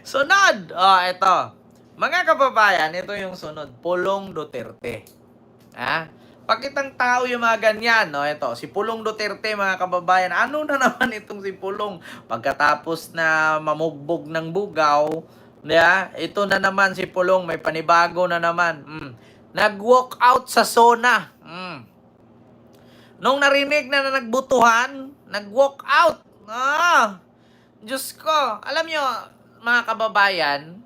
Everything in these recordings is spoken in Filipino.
Sunod! Ito. Mga kababayan, ito yung sunod. Pulong Duterte. Pakitang tao yung mga ganyan. Ito, si Pulong Duterte, mga kababayan. Ano na naman itong si Pulong? Pagkatapos na mamugbog ng bugaw, ito na naman si Pulong, may panibago na naman. Nag-walk out sa SONA. Nung narinig na nagbutuhan, nag-walk out. Diyos ko. Alam nyo, mga kababayan,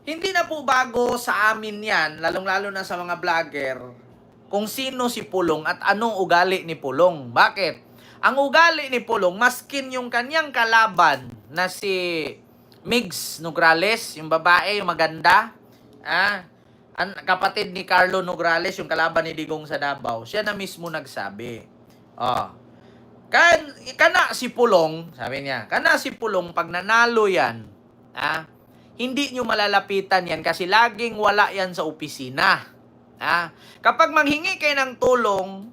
hindi na po bago sa amin yan, lalong-lalo na sa mga vlogger, kung sino si Pulong at anong ugali ni Pulong. Bakit? Ang ugali ni Pulong, maskin yung kanyang kalaban na si Migs Nograles, yung babae, yung maganda, kapatid ni Carlo Nograles, yung kalaban ni Digong sa Davao, siya na mismo nagsabi. Kana si Pulong, sabi niya, kana si Pulong, pag nanalo yan, hindi nyo malalapitan yan kasi laging wala yan sa opisina. Kapag manghingi kayo ng tulong,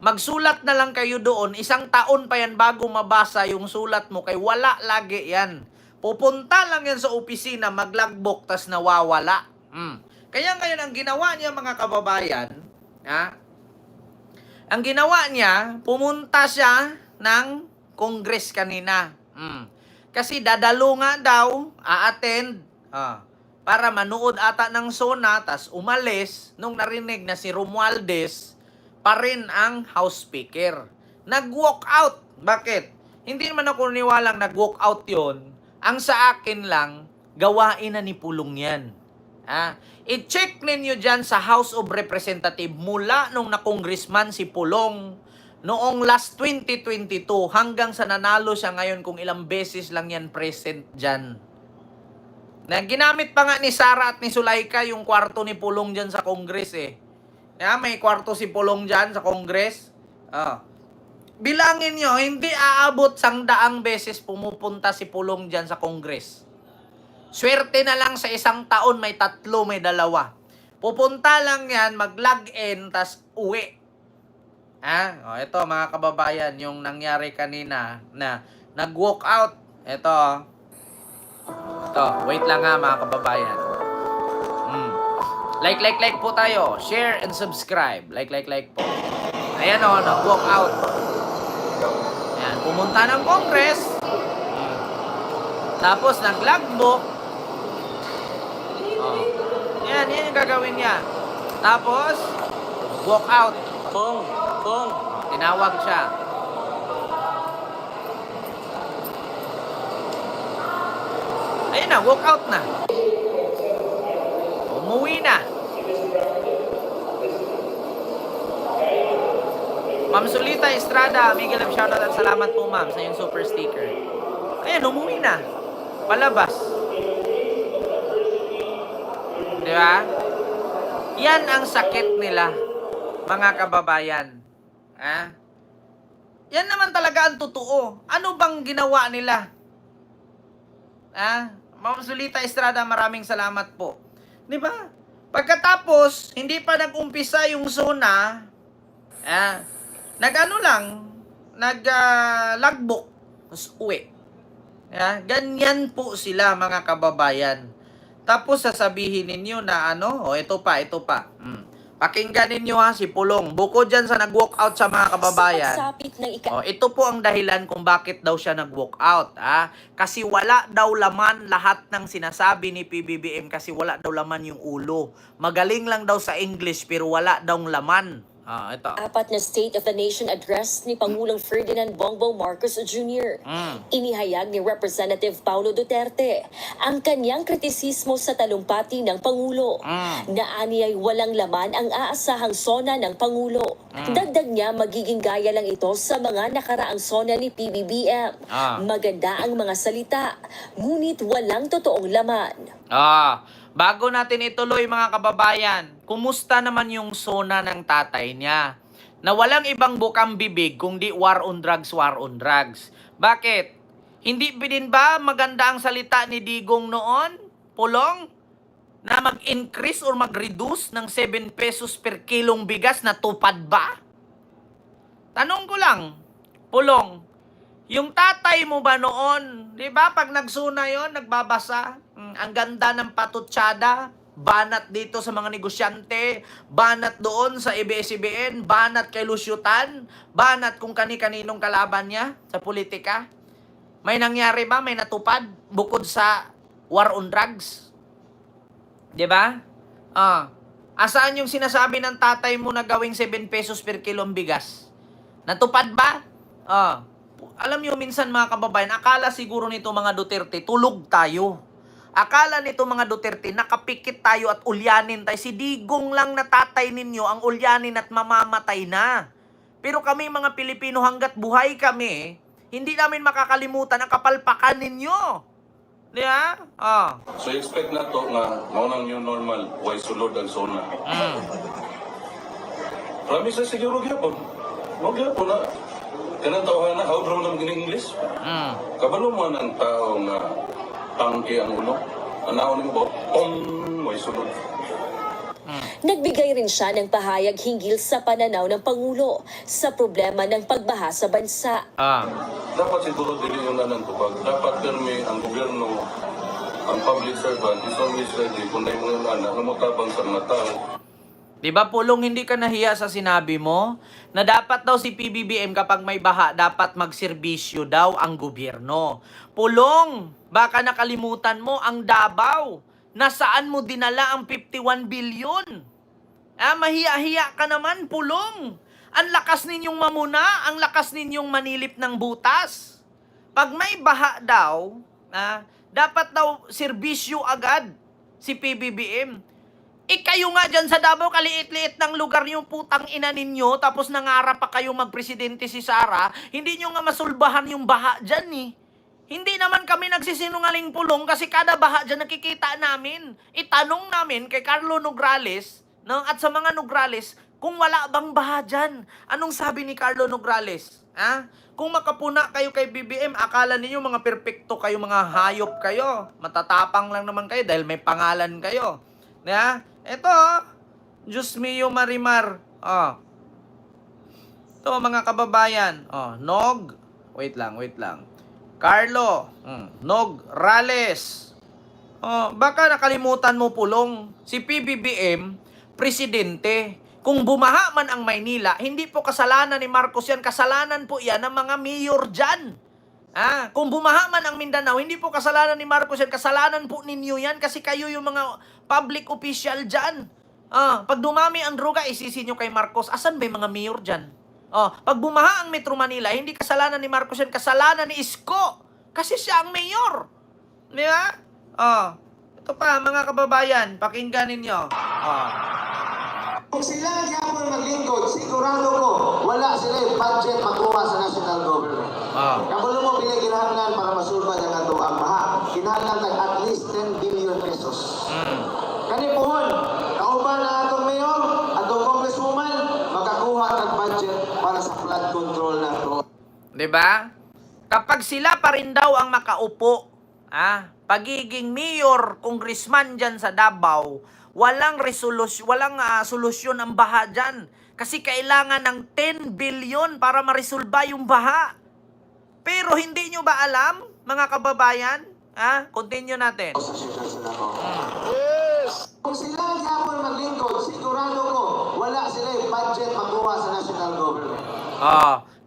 magsulat na lang kayo doon, 1 taon pa yan bago mabasa yung sulat mo, kay wala lagi yan. Pupunta lang yan sa opisina, maglagbok, tas nawawala. Kaya ngayon, ang ginawa niya, mga kababayan, ang ginawa niya, pumunta siya ng Congress kanina. Kasi dadalo nga daw, a-attend, para manood ata ng SONA, tas umalis nung narinig na si Romualdez pa rin ang House Speaker. Nag-walk out. Bakit? Hindi naman ako niwalang nag-walk out yon. Ang sa akin lang, gawain na ni Pulong yan. I-check ninyo dyan sa House of Representative mula nung na-congressman si Pulong noong last 2022 hanggang sa nanalo siya ngayon, kung ilang beses lang yan present dyan. Na ginamit pa nga ni Sara at ni Sulaika yung kwarto ni Pulong dyan sa Congress may kwarto si Pulong dyan sa Congress. Bilangin nyo, hindi aabot 100 beses pumupunta si Pulong dyan sa Congress. Swerte na lang sa 1 taon, may 3, may 2. Pupunta lang yan, mag-log-in, tas uwi. Ito mga kababayan, yung nangyari kanina na nag-walk out. Ito, wait lang mga kababayan. Like po tayo. Share and subscribe. Like po. Ayan nag-walk out. Ayan, pumunta ng Congress. Tapos nag-logbook. Yan yung gagawin niya. Tapos, walk out. Pong. Tinawag siya. Ayun na, walk out na. Umuwi na. Ma'am Solita Estrada, Miguel of shoutout at salamat po ma'am sa yung super sticker. Ayun, umuwi na. Palabas. Diba? Yan ang sakit nila, mga kababayan. Yan naman talaga ang totoo. Ano bang ginawa nila? Ma'am Solita Estrada, maraming salamat po. Diba? Pagkatapos, hindi pa nag-umpisa yung SONA, nag-logbook, tapos uwi. Ganyan po sila, mga kababayan. Tapos sasabihin ninyo na ito pa. Pakinggan ninyo si Pulong. Bukod dyan sa nag-walk out sa mga kababayan, ito po ang dahilan kung bakit daw siya nag-walk out. Kasi wala daw laman lahat ng sinasabi ni PBBM, kasi wala daw laman yung ulo. Magaling lang daw sa English pero wala daw laman. Ito. Apat na State of the Nation address ni Pangulong Ferdinand Bongbong Marcos Jr. Inihayag ni Representative Paulo Duterte ang kanyang kritisismo sa talumpati ng Pangulo. Naani ay walang laman ang aasahang SONA ng Pangulo. Dagdag niya, magiging gaya lang ito sa mga nakaraang SONA ni PBBM. Maganda ang mga salita, ngunit walang totoong laman. Bago natin ituloy, mga kababayan, kumusta naman yung SONA ng tatay niya? Na walang ibang bukang bibig kundi war on drugs, war on drugs. Bakit? Hindi din ba maganda ang salita ni Digong noon, Pulong? Na mag-increase or mag-reduce ng 7 pesos per kilong bigas, na tupad ba? Tanong ko lang, Pulong, Yung tatay mo ba noon, di ba, pag nagsuna yon nagbabasa, ang ganda ng patutsada, banat dito sa mga negosyante, banat doon sa ABS-CBN, banat kay Lusyutan, banat kung kani-kaninong kalaban niya sa politika. May nangyari ba? May natupad bukod sa war on drugs? Di ba? Asaan yung sinasabi ng tatay mo na gawing 7 pesos per kilo ang bigas? Natupad ba? Alam niyo minsan mga kababayan, akala siguro nito mga Duterte, tulog tayo. Akala nito mga Duterte, nakapikit tayo at ulyanin tayo. Si Digong lang na tatay ninyo ang ulyanin at mamamatay na. Pero kami mga Pilipino, hanggat buhay kami, hindi namin makakalimutan ang kapalpakan ninyo. Di ba? So expect na to nga maunang new normal, way sulod ang zona. Promise na siguro gyapon. Mo gyapon na. Kanang tawhan na, how draw naman gini English? Kabalo mo ng tao nga tangke ang ulo. Anaon mo ba? Way sulod. Nagbigay rin siya ng pahayag hinggil sa pananaw ng Pangulo sa problema ng pagbaha sa bansa. Dapat siguro dili yung nanan tubag. Dapat permi ang gobyerno, ang public servant, is always ready kung na yung anak na matabang sa mga tao. Diba, Pulong, hindi ka nahiya sa sinabi mo na dapat daw si PBBM kapag may baha, dapat magserbisyo daw ang gobyerno. Pulong, baka nakalimutan mo ang Davao. Nasaan mo dinala ang 51 billion? Mahiya-hiya ka naman, Pulong. Ang lakas ninyong mamuna, ang lakas ninyong manilip ng butas. Pag may baha daw, dapat daw serbisyo agad si PBBM. Kayo nga dyan sa Davao, kaliit-liit ng lugar yung putang ina ninyo, tapos nangarap pa kayo magpresidente si Sara, hindi nyo nga masulbahan yung baha dyan eh. Hindi naman kami nagsisinungaling, Pulong, kasi kada baha dyan nakikita namin. Itanong namin kay Carlo Nograles, no, at sa mga Nograles, kung wala bang baha dyan. Anong sabi ni Carlo Nograles? Kung makapuna kayo kay BBM, akala niyo mga perpekto kayo, mga hayop kayo. Matatapang lang naman kayo dahil may pangalan kayo. Ito, Diyos mio Marimar. Ito mga kababayan. Wait lang. Carlo, Nograles. Baka nakalimutan mo, Pulong, si PBBM, presidente. Kung bumaha man ang Maynila, hindi po kasalanan ni Marcos yan, kasalanan po yan ng mga mayor dyan. Kung bumaha man ang Mindanao, hindi po kasalanan ni Marcos yan, kasalanan po ninyo yan kasi kayo yung mga public official dyan. Pag dumami ang droga, isisi nyo kay Marcos. Asan ba yung mga mayor dyan? Pag bumaha ang Metro Manila, hindi kasalanan ni Marcos yan, kasalanan ni Isko. Kasi siya ang mayor. Di ba? Ito pa, mga kababayan, pakinggan ninyo. Kung sila gyapon maglingkod, sigurado ko, wala sila yung budget makuha sa national government. Kabulo mo pinagkinahanglan para masulbad ang ato ang baha. Kinahanglan tag at least 10 billion pesos. Kani puhon, kauban na atong mayor, atong congresswoman, makakuha ng budget para sa flood control na ito. Diba? Kapag sila pa rin daw ang makaupo, pagiging mayor, congressman dyan sa Davao, walang solusyon ang baha dyan. Kasi kailangan ng 10 billion para maresolba yung baha. Pero hindi nyo ba alam, mga kababayan? Continue natin. Kung sila gyapon maglingkod, sigurado ko, wala sila yung budget makuha sa national government.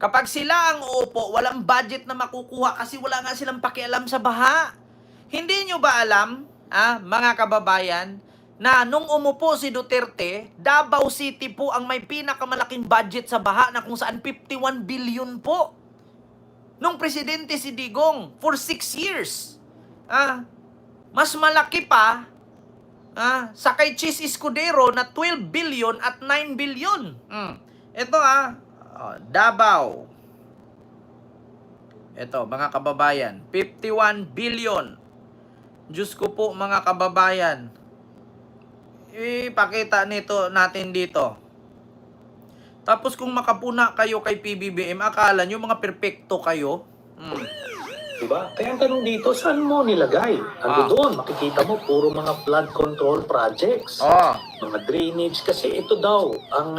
Kapag sila ang uupo, walang budget na makukuha kasi wala nga silang pakialam sa baha. Hindi nyo ba alam, mga kababayan, na nung umupo si Duterte, Davao City po ang may pinakamalaking budget sa baha na kung saan 51 billion po. Nung presidente si Digong, for 6 years. Mas malaki pa sa kay Chis Escudero na 12 billion at 9 billion. Ito Davao. Ito, mga kababayan, 51 billion. Diyos ko po, mga kababayan. Ipakita natin dito. Tapos kung makapuna kayo kay PBBM, akala nyo mga perpekto kayo. Diba? Kaya ang tanong dito, saan mo nilagay? Doon, makikita mo, puro mga flood control projects. Mga drainage. Kasi ito daw, ang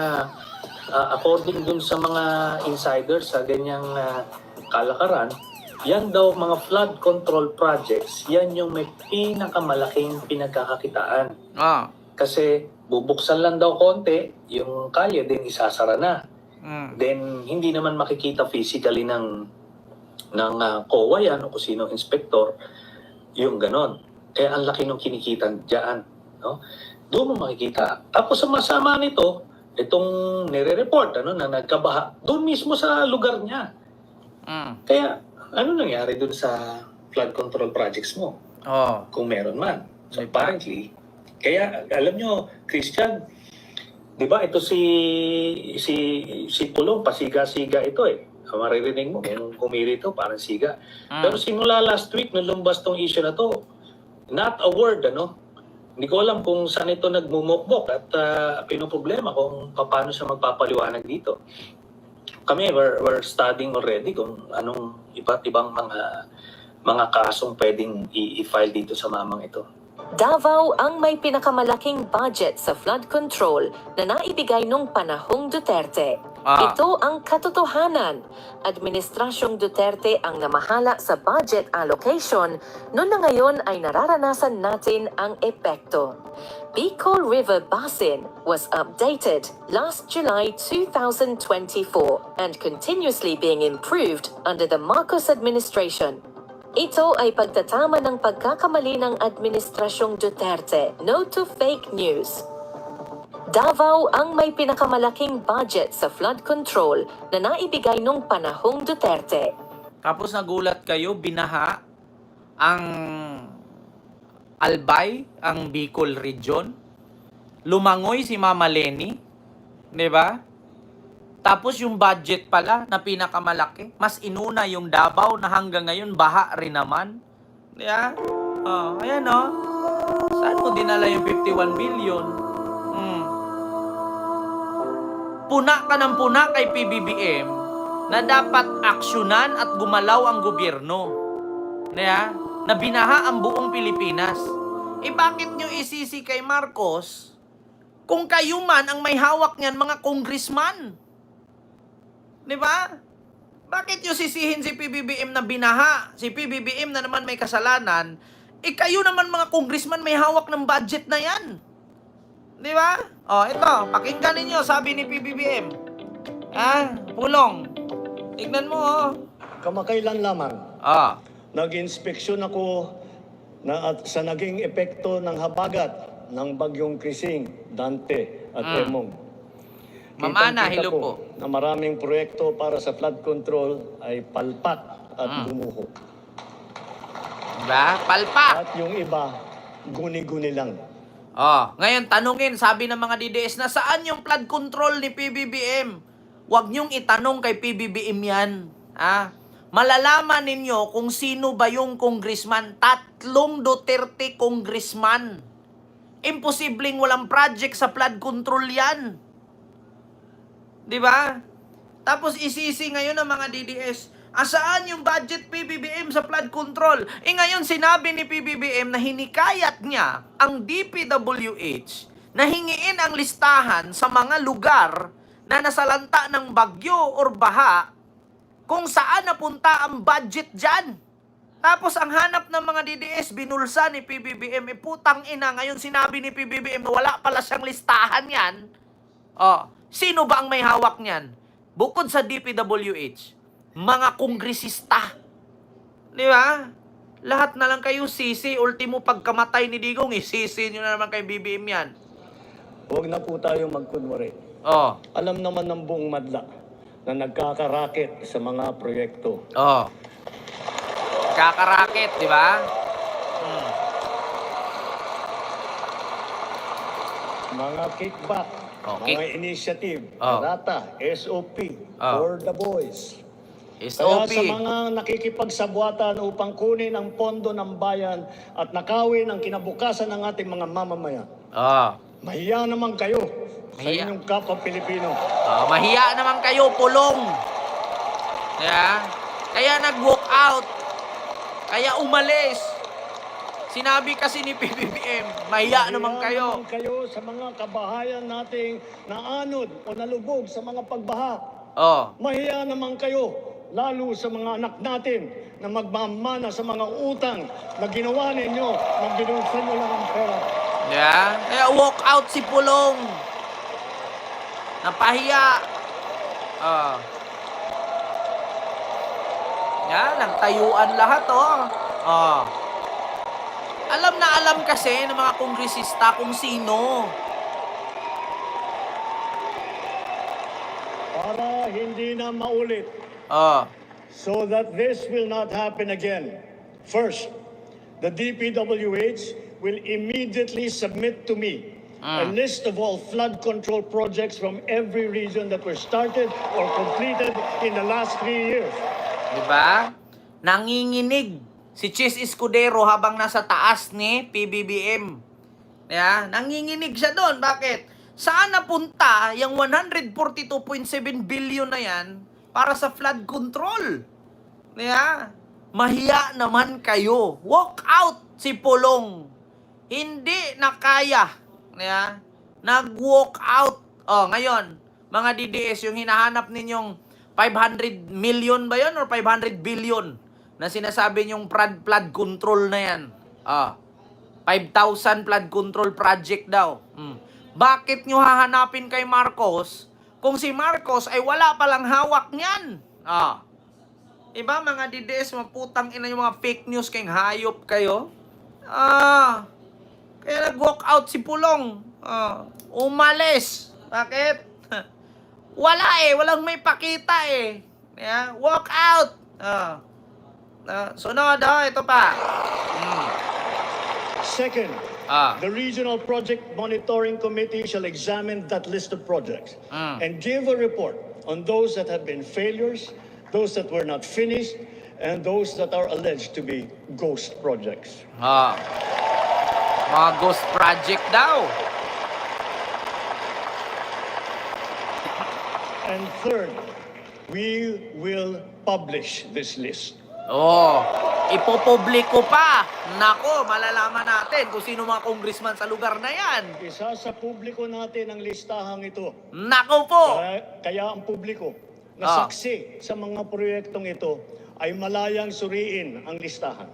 according dun sa mga insiders sa ganyang kalakaran, yan daw mga flood control projects, yan yung may pinakamalaking pinagkakakitaan. Kasi bubuksan lang daw konti, yung kalye din isasara na. Then hindi naman makikita physically ng COA yan o kung sino inspector, yung ganon. Kaya ang laki ng kinikitan dyan. No? Doon mo makikita. Tapos sa masama nito, itong nire-report na nagkabaha, doon mismo sa lugar niya. Kaya ano nangyari doon sa flood control projects mo? Kung meron man. So apparently, kaya alam nyo, Christian, di ba ito si Pulong, pasiga-siga ito eh. Maririnig mo, yung kumiri ito, parang siga. Pero simula last week, nung lumbas tong issue na to, not a word, Hindi ko alam kung saan ito nagmumukbok at pinoproblema kung paano siya magpapaliwanag dito. Kami, we're studying already kung anong iba't ibang mga kasong pwedeng i-file dito sa mamang ito. Davao ang may pinakamalaking budget sa flood control na naibigay nung panahong Duterte. Ito ang katotohanan. Administrasyong Duterte ang namahala sa budget allocation, noon na ngayon ay nararanasan natin ang epekto. Bicol River Basin was updated last July 2024 and continuously being improved under the Marcos administration. Ito ay pagtatama ng pagkakamali ng Administrasyong Duterte. No to fake news. Davao ang may pinakamalaking budget sa flood control na naibigay nung panahong Duterte. Tapos nagulat kayo, binaha ang Albay, ang Bicol region. Lumangoy si Mama Leni, 'di ba? Tapos yung budget pala na pinakamalaki, mas inuna yung Davao na hanggang ngayon baha rin naman. Yeah? Ayan Saan mo dinala yung 51 billion? Puna ka ng puna kay PBBM na dapat aksyonan at gumalaw ang gobyerno. Yeah? Na binaha ang buong Pilipinas. Bakit nyo isisi kay Marcos kung kayo man ang may hawak niyan mga congressman? Di ba? Bakit yung sisihin si PBBM na binaha? Si PBBM na naman may kasalanan. Kayo naman mga congressman may hawak ng budget na yan. Di ba? Ito. Pakinggan ninyo, sabi ni PBBM. Pulong. Tignan mo, Kamakailan lamang, nag-inspeksyon ako sa naging epekto ng habagat ng bagyong Krising, Dante at Emong. Mamana, hello ko po. Na maraming proyekto para sa flood control ay palpak at gumuho. Diba? Palpak. At yung iba, guni-guni lang. Ngayon, tanungin, sabi ng mga DDS, na saan yung flood control ni PBBM? Huwag niyong itanong kay PBBM yan. Malalaman ninyo kung sino ba yung congressman. 3 Duterte congressman. Imposibleng walang project sa flood control yan. Diba? Tapos isisi ngayon ng mga DDS, saan yung budget PBBM sa flood control? Ngayon sinabi ni PBBM na hinikayat niya ang DPWH na hingiin ang listahan sa mga lugar na nasalanta ng bagyo or baha kung saan napunta ang budget dyan. Tapos ang hanap ng mga DDS, binulsa ni PBBM, putang ina, ngayon sinabi ni PBBM na wala pala siyang listahan yan. Sino ba ang may hawak niyan? Bukod sa DPWH, mga kongresista. Di ba? Lahat na lang kayo sisi. Ultimo pagkamatay ni Digong, sisi nyo na naman kay BBM yan. Huwag na po tayo magkunwari. Alam naman ng buong madla na nagkakaraket sa mga proyekto. Kakaraket, di ba? Mga kickback, mga initiative, data, SOP, for the boys. Kaya SOP. sa mga nakikipagsabwatan upang kunin ang pondo ng bayan at nakawin ang kinabukasan ng ating mga mamamayan, mahiya naman kayo sa inyong kapwa Pilipino. Mahiya naman kayo, Pulong. Kaya nag-walk out. Kaya umalis. Sinabi kasi ni PBBM, mahiya naman kayo. Mahiya naman kayo sa mga kabahayan nating naanod o nalubog sa mga pagbaha. Mahiya naman kayo lalo sa mga anak natin na magmamana sa mga utang na ginawa ninyo nang binulsan nyo lang ang pera. Yeah. Kaya walk out si Pulong. Napahiya. Yan, nagtayuan lahat, Alam na alam kasi ng mga kongresista kung sino. Para hindi na maulit, so that this will not happen again. First, the DPWH will immediately submit to me a list of all flood control projects from every region that were started or completed in the last 3 years. Diba? Nanginginig si Chis Escudero habang nasa taas ni PBBM. Yeah? Nanginginig siya doon. Bakit? Saan napunta yung 142.7 billion na yan para sa flood control? Yeah? Mahiya naman kayo. Walk out si Pulong. Hindi na kaya. Yeah? Nag-walk out. Ngayon, mga DDS, yung hinahanap ninyong 500 million ba yun or 500 billion na sinasabi niyong flood control na yan? 5,000 flood control project daw. Bakit nyo hahanapin kay Marcos kung si Marcos ay wala palang hawak niyan? Diba mga DDS, maputang ina yung mga fake news kayong hayop kayo? Kaya nag-walk out si Pulong. Umalis. Bakit? Wala walang may pakita Yeah? Walk out. Sunod, ito pa. Second, the Regional Project Monitoring Committee shall examine that list of projects and give a report on those that have been failures, those that were not finished, and those that are alleged to be ghost projects. Mga ghost project daw. And third, we will publish this list. Ipopubliko pa. Nako, malalaman natin kung sino mga congressman sa lugar na yan. Isa sa publiko natin ang listahang ito. Nako po. Kaya ang publiko na saksi sa mga proyektong ito ay malayang suriin ang listahan.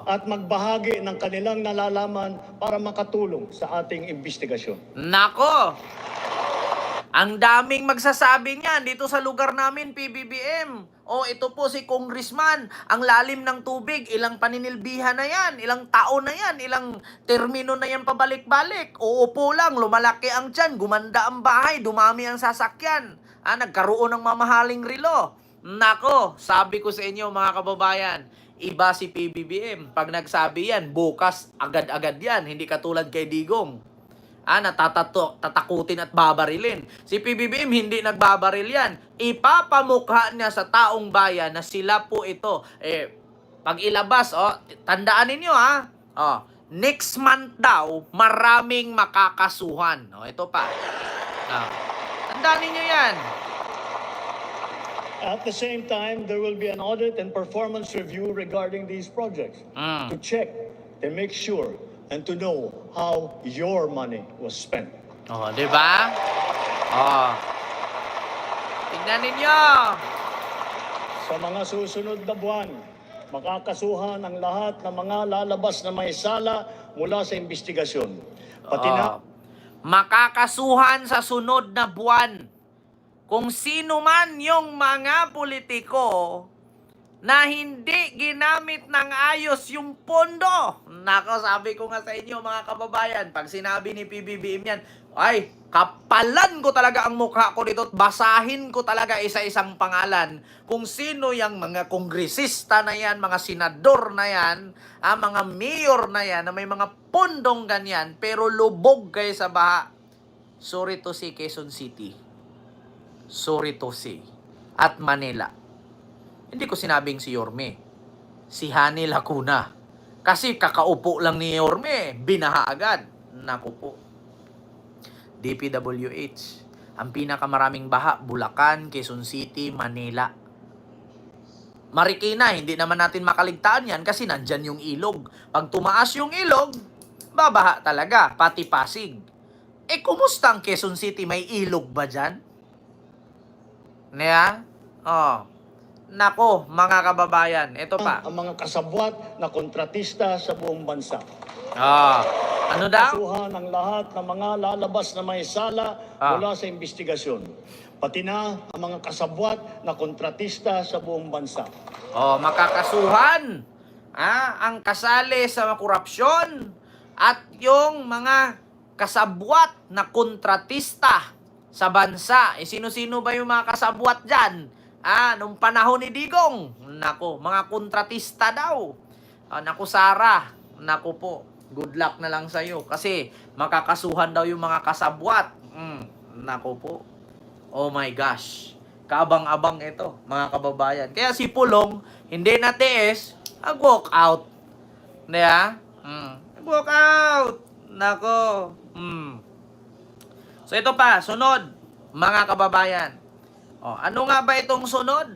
At magbahagi ng kanilang nalalaman para makatulong sa ating investigasyon. Nako. Ang daming magsasabi niyan dito sa lugar namin, PBBM. Ito po si Congressman. Ang lalim ng tubig, ilang paninilbihan na yan, ilang taon na yan, ilang termino na yan pabalik-balik. Uupo lang, lumalaki ang tiyan, gumanda ang bahay, dumami ang sasakyan. Nagkaroon ng mamahaling relo. Nako, sabi ko sa inyo mga kababayan, iba si PBBM. Pag nagsabi yan, bukas agad-agad yan. Hindi katulad kay Digong. Tatakutin at babarilin. Si PBBM hindi nagbabaril yan. Ipapamukha niya sa taong bayan na sila po ito. Pag ilabas, tandaan ninyo next month daw, maraming makakasuhan. Ito pa. Tandaan ninyo yan. At the same time, there will be an audit and performance review regarding these projects to check and make sure and to know how your money was spent. Di ba? Tignan ninyo. Sa mga susunod na buwan, makakasuhan ang lahat ng mga lalabas na may sala mula sa investigasyon. Pati na makakasuhan sa sunod na buwan kung sino man yung mga politiko na hindi ginamit ng ayos yung pondo. Nako, sabi ko nga sa inyo mga kababayan, pag sinabi ni PBBM yan, ay, kapalan ko talaga ang mukha ko dito at basahin ko talaga isa-isang pangalan kung sino yung mga kongresista na yan, mga senador na yan, mga mayor na yan, na may mga pondong ganyan, pero lubog kayo sa baha. Sorry to say, Quezon City. Sorry to say. At Manila. Hindi ko sinabing si Yorme. Si Hani Lacuna. Kasi kakaupo lang ni Yorme, binaha agad. Naku po. DPWH. Ang pinakamaraming baha, Bulacan, Quezon City, Manila. Marikina, hindi naman natin makaligtaan yan kasi nandyan yung ilog. Pag tumaas yung ilog, babaha talaga, pati Pasig. Kumusta ang Quezon City? May ilog ba dyan? nako, mga kababayan, ito pa. Ang mga kasabwat na kontratista sa buong bansa. Ano daw? Kasuhan ang lahat ng mga lalabas na may sala mula sa investigasyon. Pati na ang mga kasabwat na kontratista sa buong bansa. Makakasuhan ang kasali sa korupsyon at yung mga kasabwat na kontratista sa bansa. Sino-sino ba yung mga kasabwat dyan? Nung panahon ni Digong, nako, mga kontratista daw. Nako, Sara, nako po, good luck na lang sa'yo. Kasi makakasuhan daw yung mga kasabwat. Nako po. Oh my gosh. Kaabang-abang ito, mga kababayan. Kaya si Pulong, hindi natiis, walk out. Diba? Walk out. Nako. So ito pa, sunod, mga kababayan. Ano nga ba itong sunod?